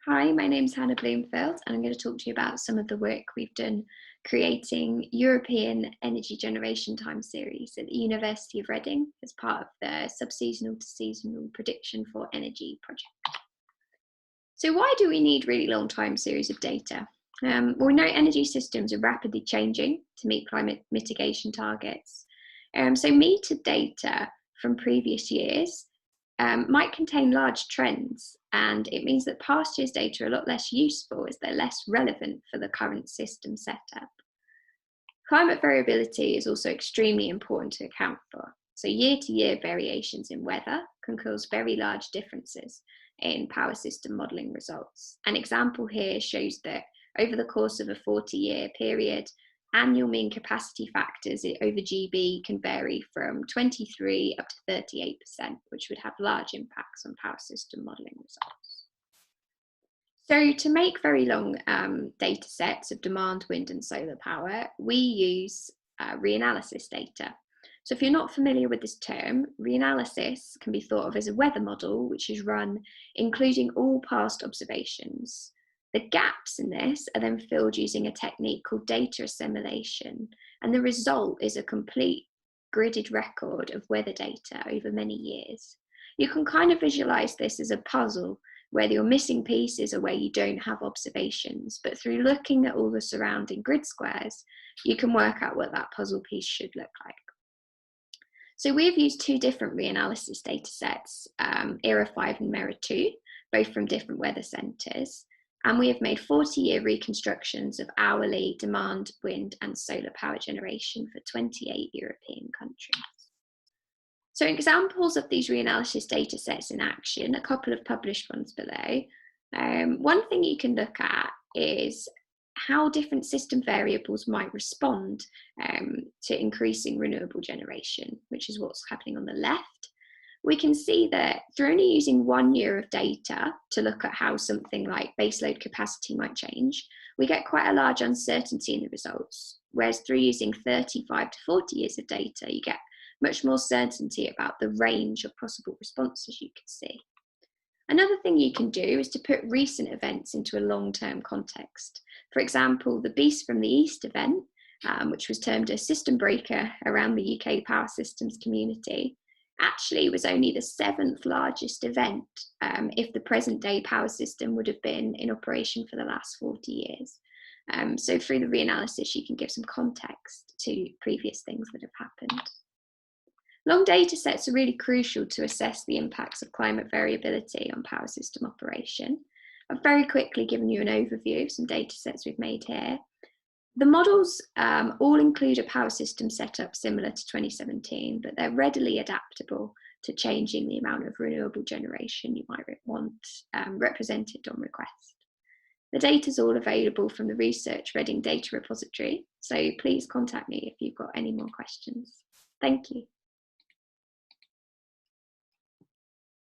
Hi, my name's Hannah Bloomfield, and I'm going to talk to you about some of the work we've done creating European energy generation time series at the University of Reading as part of the sub-seasonal to seasonal prediction for energy project. So why do we need really long time series of data? Well, we know energy systems are rapidly changing to meet climate mitigation targets. So metered data from previous years might contain large trends, and it means that past year's data are a lot less useful as they're less relevant for the current system setup. Climate variability is also extremely important to account for. So year-to-year variations in weather can cause very large differences in power system modelling results. An example here shows that over the course of a 40-year period, annual mean capacity factors over GB can vary from 23 up to 38%, which would have large impacts on power system modelling results. So to make very long data sets of demand, wind and solar power, we use reanalysis data. So if you're not familiar with this term, reanalysis can be thought of as a weather model which is run including all past observations. The gaps in this are then filled using a technique called data assimilation, and the result is a complete gridded record of weather data over many years. You can kind of visualize this as a puzzle where your missing pieces are where you don't have observations, but through looking at all the surrounding grid squares, you can work out what that puzzle piece should look like. So we've used two different reanalysis data sets, ERA5 and MERRA2, both from different weather centres. And we have made 40-year reconstructions of hourly demand, wind and solar power generation for 28 European countries. So examples of these reanalysis data sets in action, a couple of published ones below. One thing you can look at is how different system variables might respond to increasing renewable generation, which is what's happening on the left. We can see that through only using 1 year of data to look at how something like baseload capacity might change, we get quite a large uncertainty in the results. Whereas through using 35 to 40 years of data, you get much more certainty about the range of possible responses you can see. Another thing you can do is to put recent events into a long-term context. For example, the Beast from the East event, which was termed a system breaker around the UK power systems community, actually was only the 7th largest event if the present day power system would have been in operation for the last 40 years. So through the reanalysis, you can give some context to previous things that have happened. Long data sets are really crucial to assess the impacts of climate variability on power system operation. I've very quickly given you an overview of some data sets we've made here. The models all include a power system setup similar to 2017, but they're readily adaptable to changing the amount of renewable generation you might want represented on request. The data is all available from the Research Reading Data Repository, so please contact me if you've got any more questions. Thank you.